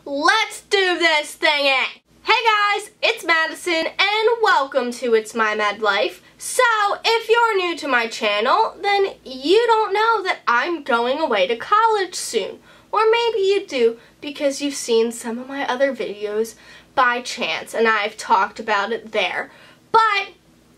let's do this thingy! Hey guys, it's Madison and welcome to It's My Mad Life. So, if you're new to my channel, then you don't know that I'm going away to college soon. Or maybe you do because you've seen some of my other videos by chance and I've talked about it there. But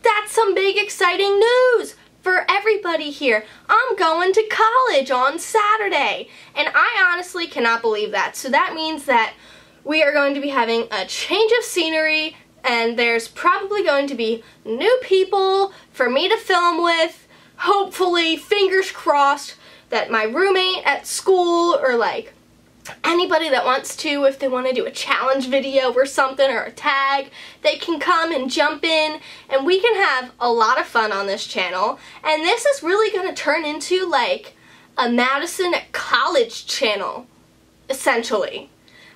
that's some big exciting news for everybody here. I'm going to college on Saturday and I honestly cannot believe that. So that means that we are going to be having a change of scenery and there's probably going to be new people for me to film with. Hopefully, fingers crossed, that my roommate at school or like anybody that wants to, if they want to do a challenge video or something or a tag, they can come and jump in and we can have a lot of fun on this channel. And this is really going to turn into like a Madison at college channel, essentially.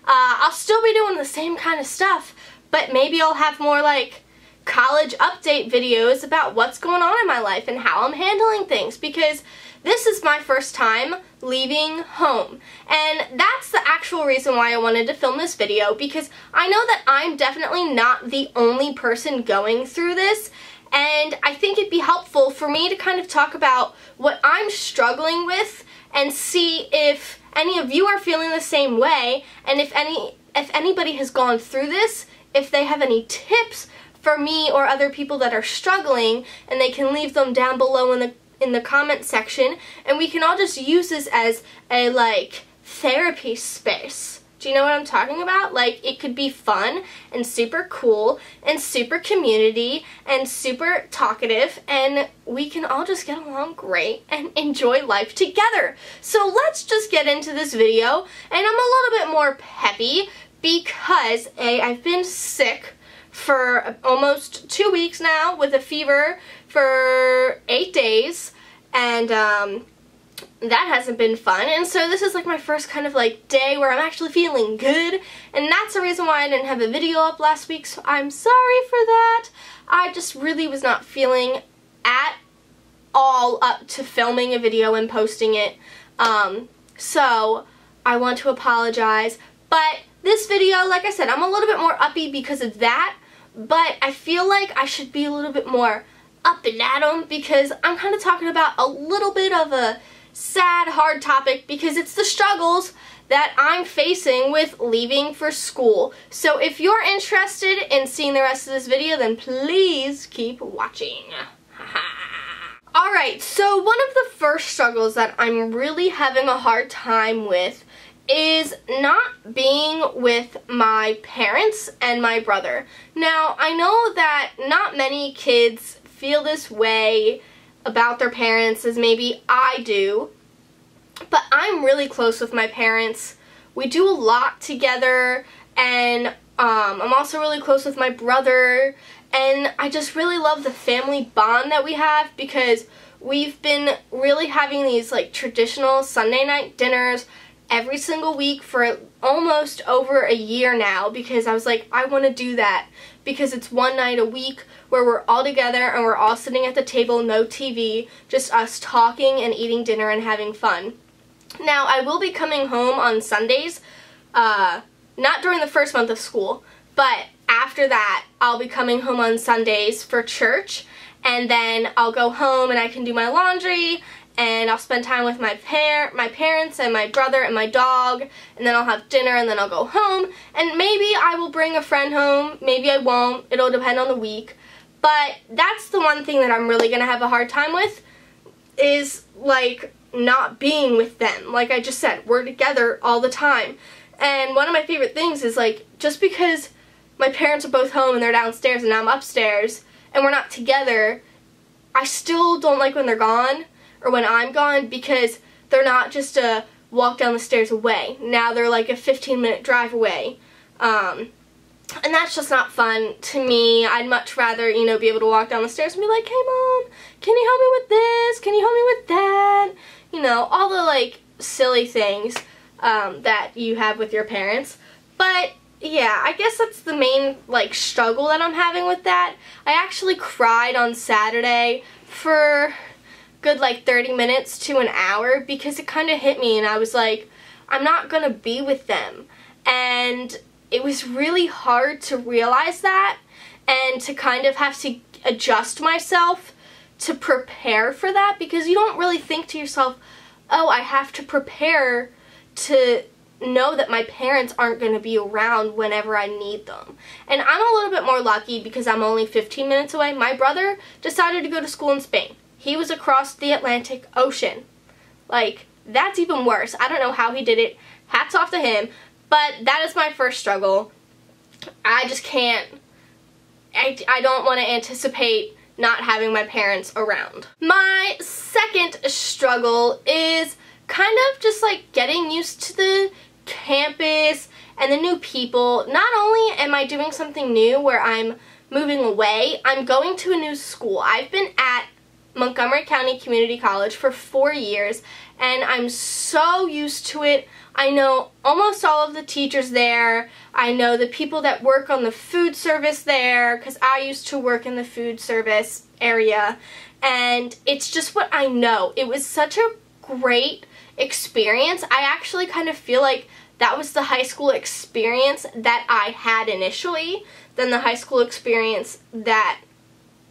I'll still be doing the same kind of stuff, but maybe I'll have more like college update videos about what's going on in my life and how I'm handling things, because this is my first time leaving home. And that's the actual reason why I wanted to film this video, because I know that I'm definitely not the only person going through this, and I think it'd be helpful for me to kind of talk about what I'm struggling with and see if any of you are feeling the same way, and if anybody has gone through this, if they have any tips for me or other people that are struggling, and they can leave them down below in the comment section, and we can all just use this as a like therapy space. Do you know what I'm talking about? Like, it could be fun and super cool and super community and super talkative, and we can all just get along great and enjoy life together. So let's just get into this video, and I'm a little bit more peppy because I've been sick for almost 2 weeks now with a fever for 8 days, and that hasn't been fun. And so this is like my first kind of like day where I'm actually feeling good, and that's the reason why I didn't have a video up last week, so I'm sorry for that. I just really was not feeling at all up to filming a video and posting it, so I want to apologize. But this video, like I said, I'm a little bit more uppy because of that, but I feel like I should be a little bit more up and at 'em because I'm kind of talking about a little bit of a sad, hard topic, because it's the struggles that I'm facing with leaving for school. So if you're interested in seeing the rest of this video, then please keep watching. Alright, so one of the first struggles that I'm really having a hard time with is not being with my parents and my brother. Now, I know that not many kids feel this way about their parents as maybe I do, but I'm really close with my parents. We do a lot together, and I'm also really close with my brother, and I just really love the family bond that we have, because we've been really having these like traditional Sunday night dinners every single week for almost over a year now, because I was like, I want to do that because it's one night a week where we're all together and we're all sitting at the table, no TV, just us talking and eating dinner and having fun. Now, I will be coming home on Sundays, not during the first month of school, but after that, I'll be coming home on Sundays for church, and then I'll go home and I can do my laundry, and I'll spend time with my parents and my brother and my dog, and then I'll have dinner, and then I'll go home, and maybe I will bring a friend home, maybe I won't, it'll depend on the week. But that's the one thing that I'm really going to have a hard time with, is like not being with them. Like I just said, we're together all the time. And one of my favorite things is like, just because my parents are both home and they're downstairs and I'm upstairs and we're not together, I still don't like when they're gone or when I'm gone, because they're not just a walk down the stairs away. Now they're like a 15-minute drive away. And that's just not fun to me. I'd much rather, you know, be able to walk down the stairs and be like, hey Mom, can you help me with this? Can you help me with that? You know, all the like silly things that you have with your parents. But yeah, I guess that's the main like struggle that I'm having with that. I actually cried on Saturday for good like 30 minutes to an hour because it kind of hit me, and I was like, I'm not gonna be with them. and it was really hard to realize that and to kind of have to adjust myself to prepare for that, because you don't really think to yourself, oh, I have to prepare to know that my parents aren't going to be around whenever I need them. And I'm a little bit more lucky because I'm only 15 minutes away. My brother decided to go to school in Spain. He was across the Atlantic Ocean. Like, that's even worse. I don't know how he did it. Hats off to him. But that is my first struggle. I just can't, I don't want to anticipate not having my parents around. My second struggle is kind of just like getting used to the campus and the new people. Not only am I doing something new where I'm moving away, I'm going to a new school. I've been at Montgomery County Community College for 4 years, and I'm so used to it. I know almost all of the teachers there. I know the people that work on the food service there, because I used to work in the food service area, and it's just what I know. It was such a great experience. I actually kind of feel like that was the high school experience that I had initially than the high school experience that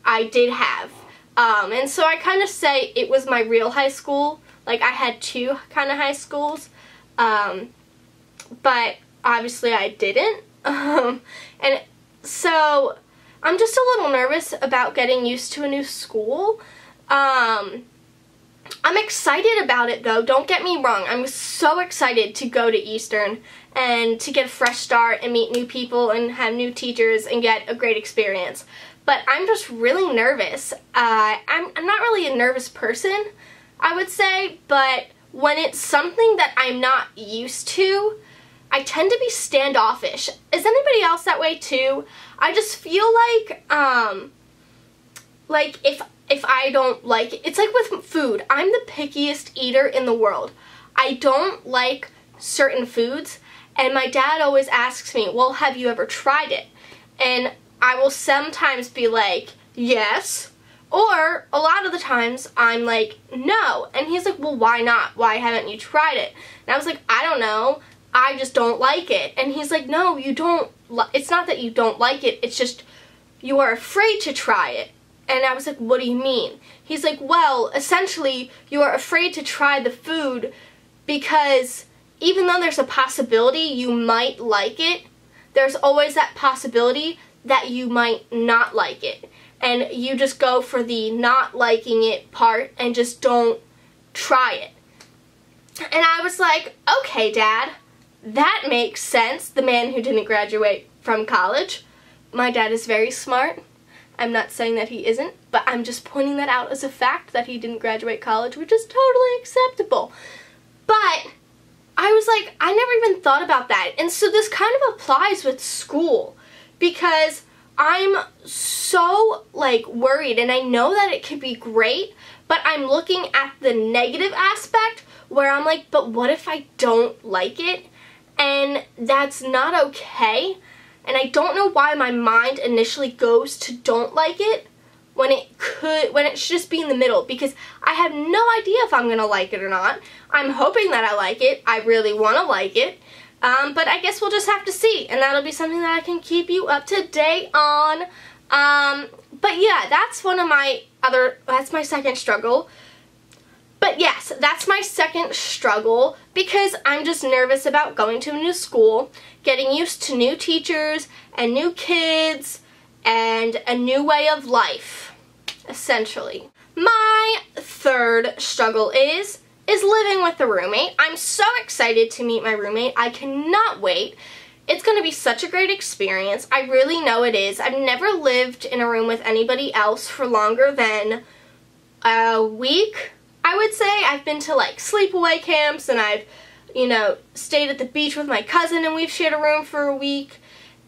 I did have. And so I kind of say it was my real high school. Like, I had two kind of high schools, but obviously I didn't. And so I'm just a little nervous about getting used to a new school. I'm excited about it though, don't get me wrong. I'm so excited to go to Eastern and to get a fresh start and meet new people and have new teachers and get a great experience. But I'm just really nervous. I'm not really a nervous person, I would say, but when it's something that I'm not used to, I tend to be standoffish. Is anybody else that way too? I just feel like if I don't like it, it's like with food. I'm the pickiest eater in the world. I don't like certain foods, and my dad always asks me, well, have you ever tried it? And I will sometimes be like, yes, or a lot of the times I'm like, no. And he's like, well, why not? Why haven't you tried it? And I was like, I don't know. I just don't like it. And he's like, no, you don't. It's not that you don't like it. It's just you are afraid to try it. And I was like, what do you mean? He's like, well, essentially, you are afraid to try the food because even though there's a possibility you might like it, there's always that possibility that you might not like it. And you just go for the not liking it part and just don't try it. And I was like, okay, Dad, that makes sense. The man who didn't graduate from college. My dad is very smart. I'm not saying that he isn't, but I'm just pointing that out as a fact that he didn't graduate college, which is totally acceptable. But I was like, I never even thought about that. And so this kind of applies with school, because I'm so like worried, and I know that it could be great, but I'm looking at the negative aspect where I'm like, but what if I don't like it? And that's not okay. And I don't know why my mind initially goes to don't like it when it should just be in the middle, because I have no idea if I'm gonna like it or not. I'm hoping that I like it. I really want to like it. But I guess we'll just have to see, and that'll be something that I can keep you up to date on. But yeah, that's that's my second struggle. But yes, that's my second struggle, because I'm just nervous about going to a new school, getting used to new teachers and new kids and a new way of life, essentially. My third struggle is living with a roommate. I'm so excited to meet my roommate. I cannot wait. It's going to be such a great experience. I really know it is. I've never lived in a room with anybody else for longer than a week, I would say. I've been to like sleepaway camps, and I've, stayed at the beach with my cousin, and we've shared a room for a week.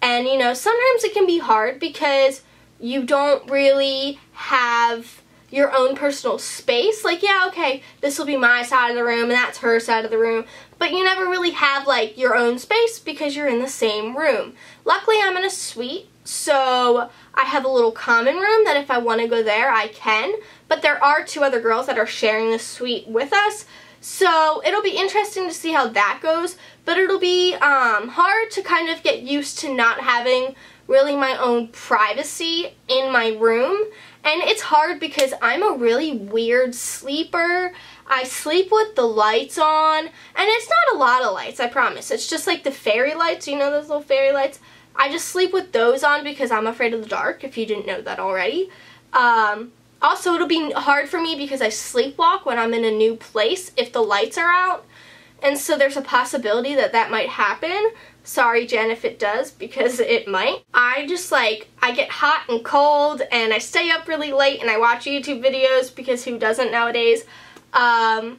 And, sometimes it can be hard because you don't really have your own personal space. Like, yeah, okay, this will be my side of the room and that's her side of the room, but you never really have like your own space because you're in the same room. Luckily, I'm in a suite, so I have a little common room that if I want to go there, I can, but there are two other girls that are sharing the suite with us, So it'll be interesting to see how that goes, but it'll be hard to kind of get used to not having really my own privacy in my room. And it's hard because I'm a really weird sleeper. I sleep with the lights on, and it's not a lot of lights, I promise. It's just like the fairy lights, you know those little fairy lights? I just sleep with those on because I'm afraid of the dark, if you didn't know that already. Also, it'll be hard for me because I sleepwalk when I'm in a new place if the lights are out. And so there's a possibility that that might happen. Sorry, Jen, if it does, because it might. I get hot and cold, and I stay up really late, and I watch YouTube videos, because who doesn't nowadays? And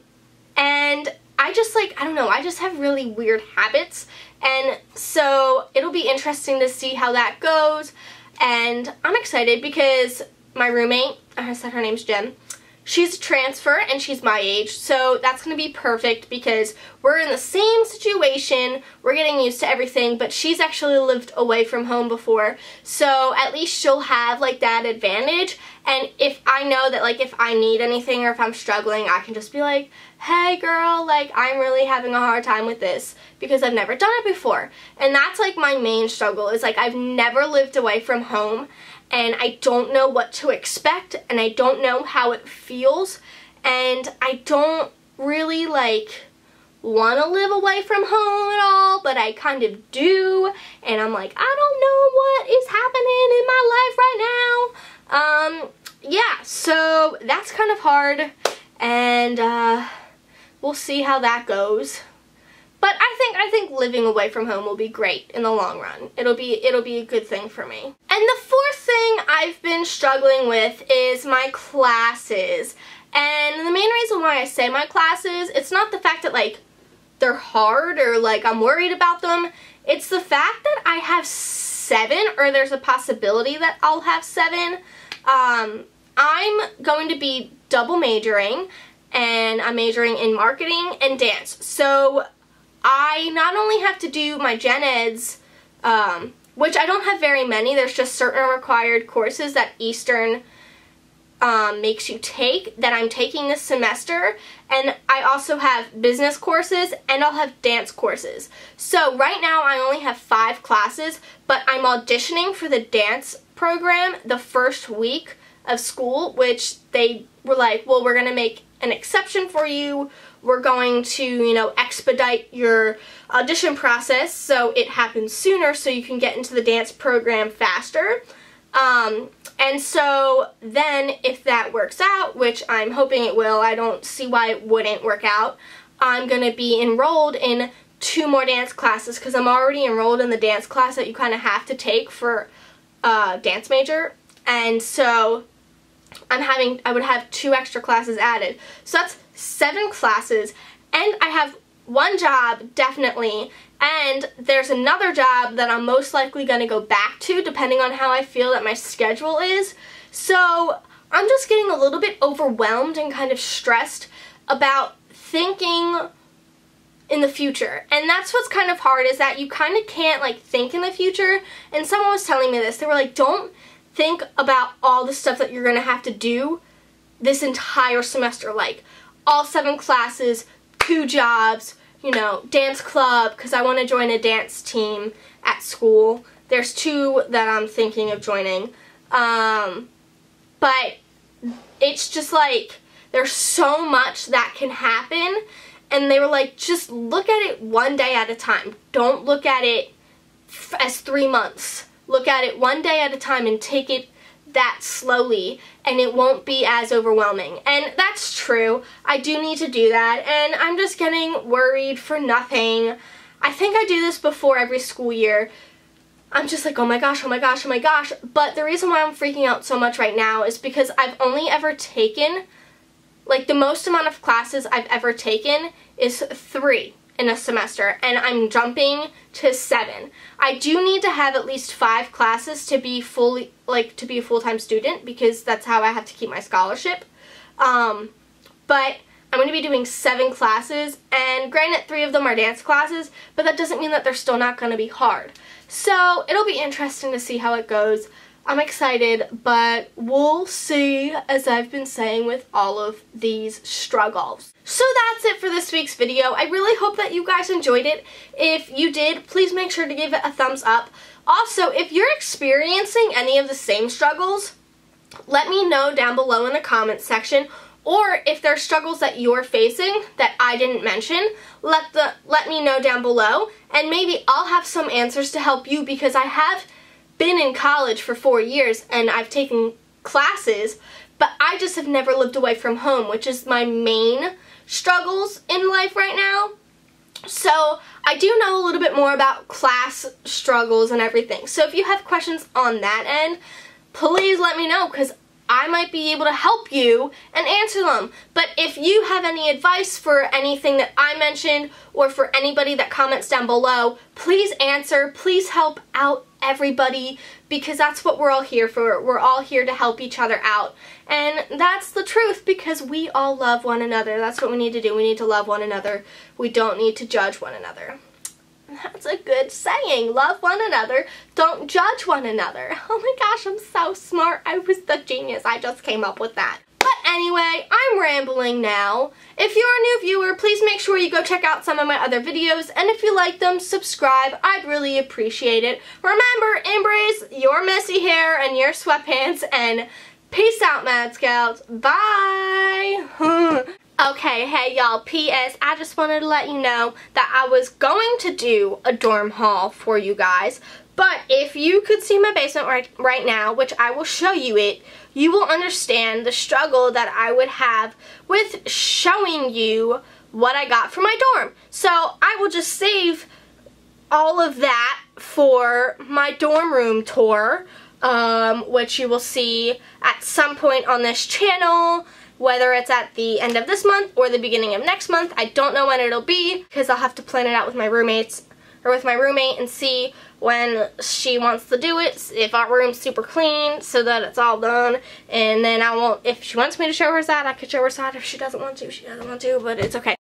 I don't know, I just have really weird habits, and so it'll be interesting to see how that goes, and I'm excited because my roommate, I said her name's Jen, she's a transfer and she's my age, so that's going to be perfect because we're in the same situation, we're getting used to everything, but she's actually lived away from home before, so at least she'll have like that advantage. And if I know that like if I need anything or if I'm struggling, I can just be like, hey girl, like I'm really having a hard time with this because I've never done it before. And that's like my main struggle is like I've never lived away from home, and I don't know what to expect, and I don't know how it feels, and I don't really like want to live away from home at all, but I kind of do, and I'm like, I don't know what is happening in my life right now. Yeah, so that's kind of hard, and we'll see how that goes. But I think living away from home will be great in the long run. It'll be a good thing for me. And the fourth thing I've been struggling with is my classes. And the main reason why I say my classes, it's not the fact that like they're hard or like I'm worried about them. It's the fact that I have 7, or there's a possibility that I'll have 7. I'm going to be double majoring, and I'm majoring in marketing and dance. So I not only have to do my gen eds, which I don't have very many, there's just certain required courses that Eastern makes you take that I'm taking this semester, and I also have business courses and I'll have dance courses. So right now I only have 5 classes, but I'm auditioning for the dance program the first week of school, which they were like, well, we're going to make an exception for you. We're going to, you know, expedite your audition process so it happens sooner so you can get into the dance program faster. And so then if that works out, which I'm hoping it will, I don't see why it wouldn't work out, I'm going to be enrolled in 2 more dance classes because I'm already enrolled in the dance class that you kind of have to take for dance major. And so I would have 2 extra classes added. So that's 7 classes, and I have 1 job, definitely, and there's another job that I'm most likely going to go back to depending on how I feel that my schedule is. So I'm just getting a little bit overwhelmed and kind of stressed about thinking in the future. And that's what's kind of hard, is that you kind of can't like think in the future. And someone was telling me this. They were like, don't think about all the stuff that you're going to have to do this entire semester, like all 7 classes, 2 jobs, you know, dance club, because I want to join a dance team at school. There's 2 that I'm thinking of joining. But it's just like, there's so much that can happen, and they were like, just look at it one day at a time. Don't look at it as 3 months. Look at it one day at a time and take it that slowly, and it won't be as overwhelming. And that's true. I do need to do that, and I'm just getting worried for nothing. I think I do this before every school year. I'm just like, oh my gosh, oh my gosh, oh my gosh. But the reason why I'm freaking out so much right now is because I've only ever taken, like the most amount of classes I've ever taken is 3 in a semester, and I'm jumping to 7. I do need to have at least 5 classes to be fully, like, to be a full-time student, because that's how I have to keep my scholarship. But I'm going to be doing 7 classes, and granted 3 of them are dance classes, but that doesn't mean that they're still not going to be hard. So it'll be interesting to see how it goes. I'm excited, but we'll see, as I've been saying, with all of these struggles. So that's it for this week's video. I really hope that you guys enjoyed it. If you did, please make sure to give it a thumbs up. Also, if you're experiencing any of the same struggles, let me know down below in the comments section. Or if there are struggles that you're facing that I didn't mention, let me know down below. And maybe I'll have some answers to help you, because I have been in college for 4 years and I've taken classes, but I just have never lived away from home, which is my main struggles in life right now. So I do know a little bit more about class struggles and everything. So if you have questions on that end, please let me know, because I might be able to help you and answer them. But if you have any advice for anything that I mentioned, or for anybody that comments down below, please answer. Please help out everybody, because that's what we're all here for. We're all here to help each other out. And that's the truth, because we all love one another. That's what we need to do. We need to love one another. We don't need to judge one another. That's a good saying. Love one another. Don't judge one another. Oh my gosh, I'm so smart. I was the genius. I just came up with that. But anyway, I'm rambling now. If you're a new viewer, please make sure you go check out some of my other videos. And if you like them, subscribe. I'd really appreciate it. Remember, embrace your messy hair and your sweatpants. And peace out, Mad Scouts. Bye. Okay, hey y'all, P.S. I just wanted to let you know that I was going to do a dorm haul for you guys, but if you could see my basement right now, which I will show you it, you will understand the struggle that I would have with showing you what I got for my dorm. So I will just save all of that for my dorm room tour, which you will see at some point on this channel. Whether it's at the end of this month or the beginning of next month, I don't know when it'll be, because I'll have to plan it out with my roommates, or with my roommate, and see when she wants to do it, if our room's super clean, so that it's all done. And then if she wants me to show her side, I could show her side. If she doesn't want to, she doesn't want to, but it's okay.